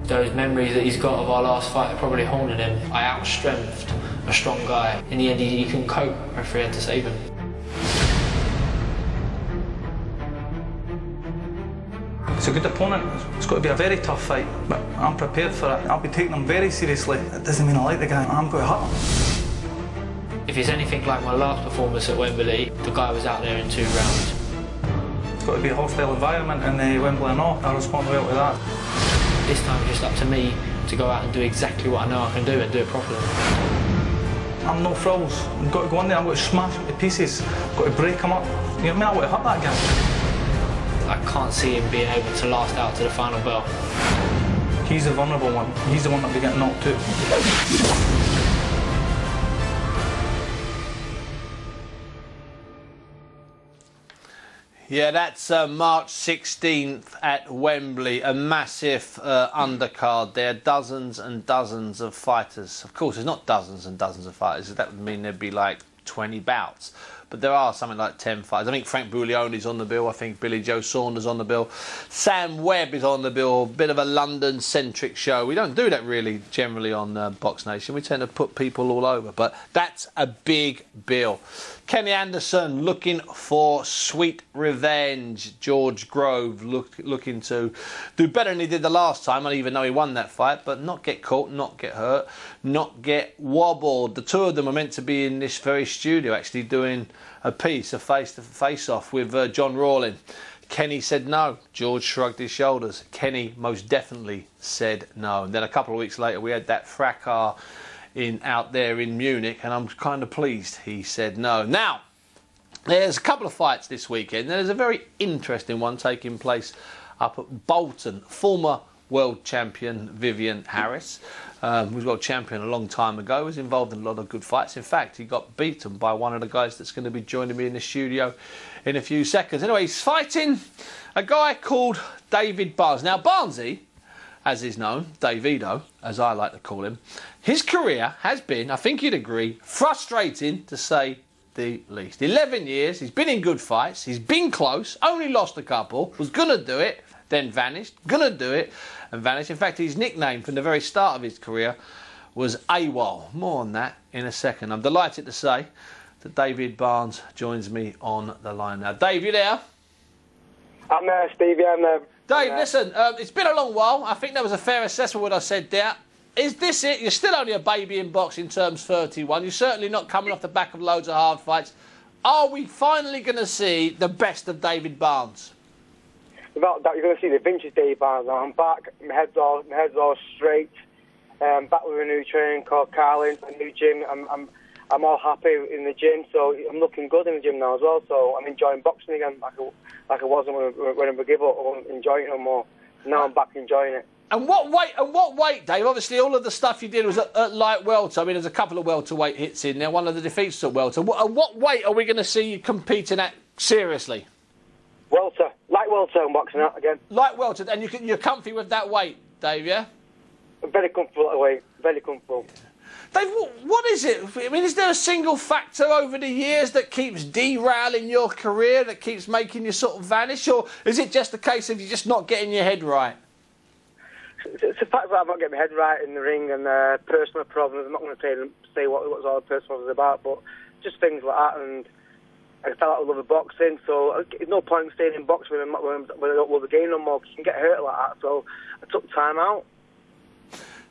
Those memories that he's got of our last fight are probably haunted him. I outstrengthed a strong guy. In the end, he couldn't cope. Referee had to save him. It's a good opponent. It's got to be a very tough fight, but I'm prepared for it. I'll be taking him very seriously. It doesn't mean I like the guy. I'm going to hurt him. If it's anything like my last performance at Wembley, the guy was out there in 2 rounds. It's got to be a hostile environment in Wembley and all. I'll respond well to that. This time it's just up to me to go out and do exactly what I know I can do and do it properly. I'm no frills. I've got to go in there, I've got to smash him to pieces. I've got to break him up. You know what I mean? I want to hurt that guy. I can't see him being able to last out to the final bell. He's the vulnerable one. He's the one that we get knocked out. Yeah, that's March 16th at Wembley, a massive undercard there, dozens and dozens of fighters. Of course, there's not dozens and dozens of fighters, that would mean there'd be like 20 bouts. But there are something like 10 fighters. I think Frank Buglioni's on the bill. I think Billy Joe Saunders on the bill. Sam Webb is on the bill. Bit of a London-centric show. We don't do that really generally on Box Nation. We tend to put people all over. But that's a big bill. Kenny Anderson looking for sweet revenge. George Grove looking to do better than he did the last time. I don't even know he won that fight. But not get caught, not get hurt, not get wobbled. The two of them are meant to be in this very studio actually doing a piece, a face-off with John Rawling. Kenny said no. George shrugged his shoulders. Kenny most definitely said no. And then a couple of weeks later we had that fracas out there in Munich, and I'm kind of pleased he said no. Now, there's a couple of fights this weekend. There's a very interesting one taking place up at Bolton. Former world champion Vivian Harris, who was world champion a long time ago, was involved in a lot of good fights. In fact, he got beaten by one of the guys that's going to be joining me in the studio in a few seconds. Anyway, he's fighting a guy called David Barnes. Now, Barnesy, as is known, Davido, as I like to call him, his career has been, I think you'd agree, frustrating to say the least. 11 years, he's been in good fights, he's been close, only lost a couple, was going to do it, then vanished, going to do it, and vanished. In fact, his nickname from the very start of his career was AWOL. More on that in a second. I'm delighted to say that David Barnes joins me on the line now. Dave, you there? I'm there, Stevie, I'm there. Dave, listen, it's been a long while. I think that was a fair assessment what I said there. Is this it? You're still only a baby in boxing terms, 31. You're certainly not coming off the back of loads of hard fights. Are we finally going to see the best of David Barnes? Without doubt, you're going to see the vintage David Barnes now. I'm back, my head's all straight. Back with a new training called Carlin, a new gym. I'm all happy in the gym, so I'm looking good in the gym now as well. So I'm enjoying boxing again, like I wasn't when I gave up. I wasn't enjoying it no more. Now I'm back enjoying it. And what weight, Dave? Obviously, all of the stuff you did was at light welter. I mean, there's a couple of welterweight hits in there. One of the defeats at welter. What weight are we going to see you competing at seriously? Welter, light welter, I'm boxing at again. Light welter, and you're comfy with that weight, Dave? Yeah. I'm very comfortable that weight. Very comfortable. Dave, what is it? I mean, is there a single factor over the years that keeps derailing your career, that keeps making you sort of vanish, or is it just a case of you just not getting your head right? It's the fact that I'm not getting my head right in the ring and personal problems. I'm not going to say what all the personal was about, but just things like that. And I fell out of love of boxing, so there's no point in staying in boxing when I don't love the game no more, because you can get hurt like that. So I took time out.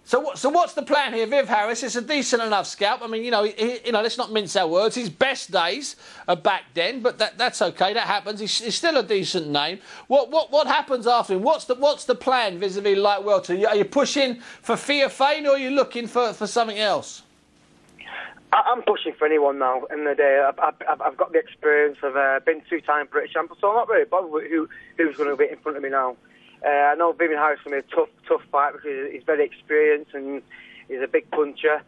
So what's the plan here? Viv Harris is a decent enough scalp. I mean, you know, let's not mince our words. His best days are back then, but that's okay. That happens. He's still a decent name. What happens after him? What's the plan vis-a-vis light welter? Are you pushing for Fia Fane, or are you looking for something else? I'm pushing for anyone now. In the day, I've got the experience. I've been two-time British champion, so I'm not really bothered with who's going to be in front of me now. I know Vivian Harris will be a tough fight because he's very experienced and he's a big puncher.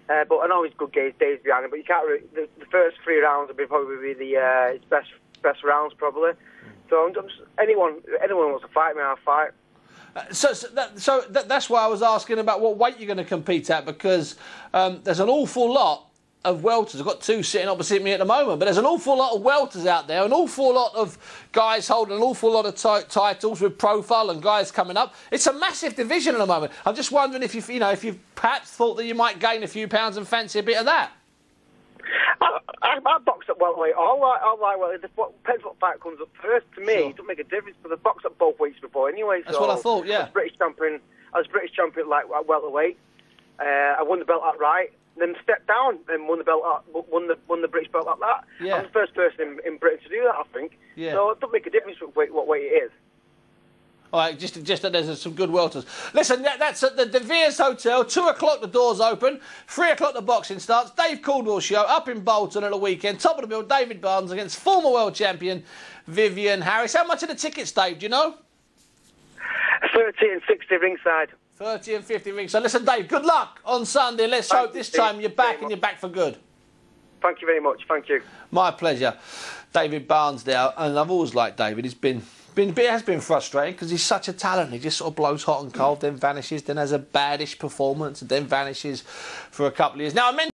But I know he's good days behind him. But you can't really, the first 3 rounds will probably be his best rounds probably. So anyone wants to fight me, I'll fight. So that's why I was asking about what weight you're going to compete at, because there's an awful lot of welters. I've got two sitting opposite me at the moment, but there's an awful lot of welters out there, an awful lot of guys holding an awful lot of titles with profile and guys coming up. It's a massive division at the moment. I'm just wondering if if you've perhaps thought that you might gain a few pounds and fancy a bit of that. I box at welterweight. All right. Well, it depends what fight comes up first. To me, it doesn't make a difference because I've boxed at both weights before anyway. That's what I thought. Yeah. I was British champion like at welterweight. I won the belt outright. Then stepped down and won the British belt like that. Yeah. I'm the first person in Britain to do that, I think. Yeah. So it doesn't make a difference what weight it is. All right, just that there's some good welters. Listen, that's at the De Vere's Hotel. 2 o'clock the doors open. 3 o'clock the boxing starts. Dave Caldwell show up in Bolton at the weekend. Top of the bill, David Barnes against former world champion Vivian Harris. How much are the tickets, Dave? Do you know? 30 and 60 ringside. 30 and 50 rings. So listen, Dave, good luck on Sunday. Let's hope this time you're back and you're back for good. Thank you very much. Thank you. My pleasure. David Barnes there, and I've always liked David. It has been frustrating because he's such a talent. He just sort of blows hot and cold, then vanishes, then has a baddish performance, and then vanishes for a couple of years. Now, I mentioned